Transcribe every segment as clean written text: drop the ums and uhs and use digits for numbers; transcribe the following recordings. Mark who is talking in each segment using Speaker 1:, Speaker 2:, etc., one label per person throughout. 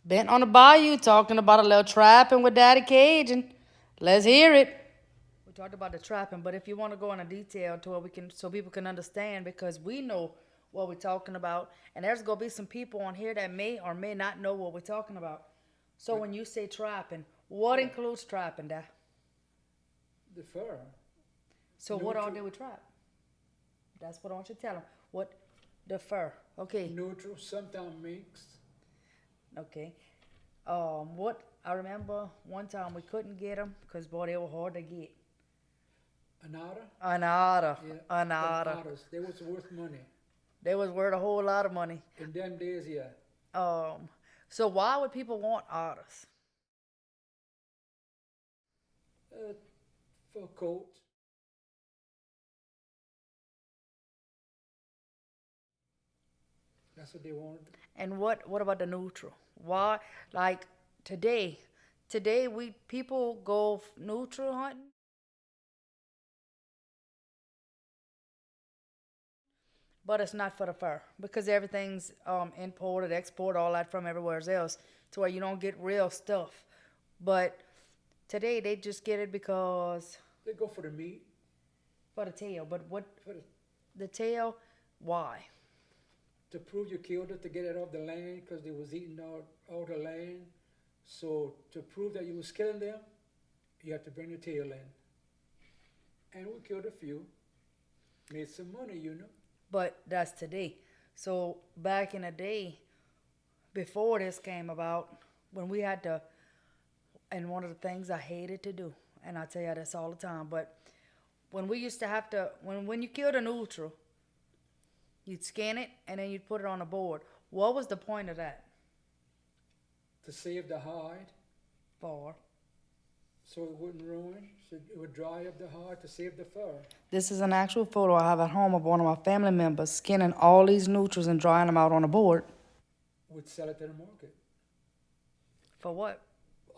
Speaker 1: Bent on the Bayou talking about a little trapping with Daddy Cajun. Let's hear it. We talked about the trapping, but if you want to go into detail to where we can, so people can understand, because we know what we're talking about, and there's gonna be some people on here that may or may not know what we're talking about. So when you say trapping, what includes trapping, Dad?
Speaker 2: The fur.
Speaker 1: So what all did we trap? That's what I want you to tell them. What the fur? Okay,
Speaker 2: Neutral, sometimes mixed.
Speaker 1: okay. What I remember one time we couldn't get them because boy they were hard to get.
Speaker 2: An otter?
Speaker 1: An otter,
Speaker 2: Yeah.
Speaker 1: an
Speaker 2: Them
Speaker 1: otter.
Speaker 2: otters, they was worth money.
Speaker 1: They was worth a whole lot of money.
Speaker 2: In them days, yeah.
Speaker 1: So why would people want otters?
Speaker 2: Uh, for coats. That's what they wanted.
Speaker 1: And what about the neutral? Why like today? Today we people go neutral hunting. But it's not for the fur because everything's imported, export, all that from everywhere else, to where you don't get real stuff. But today they just get it because
Speaker 2: They go for the meat.
Speaker 1: for the tail. But what
Speaker 2: For
Speaker 1: the tail? Why?
Speaker 2: to prove you killed it, to get it off the land, because they was eating all the land. So to prove that you was killing them, you have to bring the tail in. And we killed a few. Made some money, you know.
Speaker 1: But that's today. So back in the day, before this came about, when we had to, and one of the things I hated to do, and I tell you this all the time, but when we used to have to, when you killed a neutral, you'd scan it and then you'd put it on a board. What was the point of that?
Speaker 2: To save the hide,
Speaker 1: For?
Speaker 2: so it wouldn't ruin, so it would dry up the hide to save the fur.
Speaker 1: This is an actual photo I have at home of one of my family members skinning all these neutrals and drying them out on a board.
Speaker 2: Would sell it to the market.
Speaker 1: For what?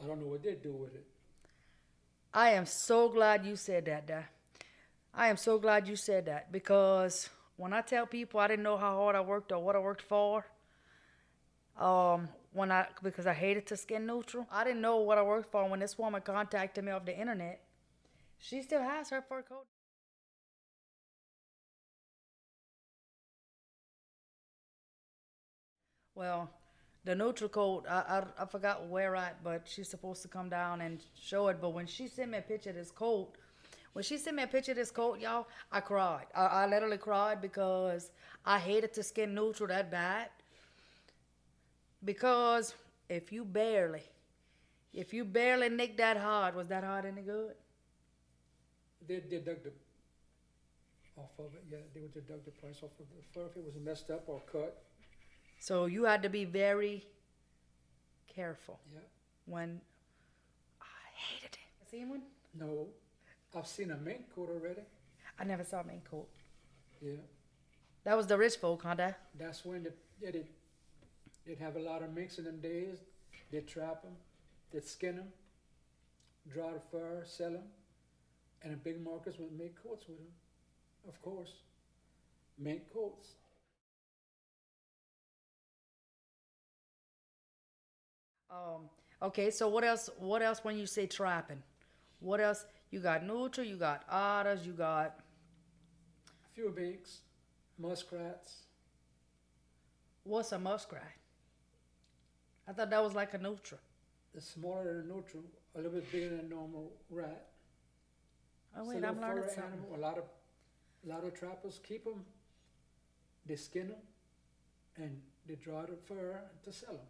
Speaker 2: I don't know what they'd do with it.
Speaker 1: I am so glad you said that, Dad. I am so glad you said that because when I tell people I didn't know how hard I worked or what I worked for, because I hated to skin neutral, I didn't know what I worked for. When this woman contacted me off the internet, she still has her fur coat. Well, the neutral coat, I forgot where at, but she's supposed to come down and show it. But when she sent me a picture of this coat, y'all, I cried. I literally cried because I hated to skin neutral that bad. Because if you barely, if you barely nicked that hard, was that hard any good?
Speaker 2: They deduct the off of it, yeah, they would deduct the price off of the fur if it was messed up or cut.
Speaker 1: So you had to be very careful
Speaker 2: Yeah.
Speaker 1: when I hated it. Seen one?
Speaker 2: No, I've seen a mink coat already.
Speaker 1: I never saw a mink coat.
Speaker 2: Yeah,
Speaker 1: That was the rich folk, huh, Dad?
Speaker 2: that's when they'd have a lot of minks in them days. They'd trap them, they'd skin them, dry the fur, sell them, and the big markets would make coats with them. Of course, mink coats.
Speaker 1: Okay, so what else? What else when you say trapping? What else? You got neutral, you got otters, you got.
Speaker 2: A few minks, muskrats.
Speaker 1: What's a muskrat? I thought that was like a neutral.
Speaker 2: The smaller than a neutral, a little bit bigger than a normal rat.
Speaker 1: Oh
Speaker 2: It's a
Speaker 1: wait,
Speaker 2: little
Speaker 1: I'm learning
Speaker 2: furry
Speaker 1: something.
Speaker 2: animal. A lot of trappers keep them. They skin them, and they dry the fur to sell them.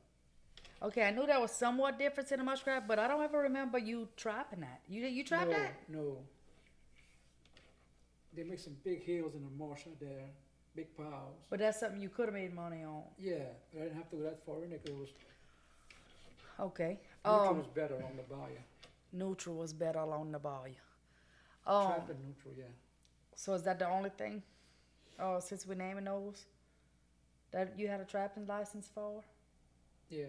Speaker 1: Okay, I knew that was somewhat different in a muskrat, but I don't ever remember you trapping that. You trapped
Speaker 2: No,
Speaker 1: that?
Speaker 2: no. They make some big hills in the marsh out there, big piles.
Speaker 1: But that's something you could have made money on.
Speaker 2: Yeah, but I didn't have to go that far in there because it was
Speaker 1: Okay.
Speaker 2: neutral was better on the bayou.
Speaker 1: Neutral was better along the bayou.
Speaker 2: Trapping neutral, yeah.
Speaker 1: So is that the only thing? Oh, since we're naming those, that you had a trapping license for?
Speaker 2: Yeah.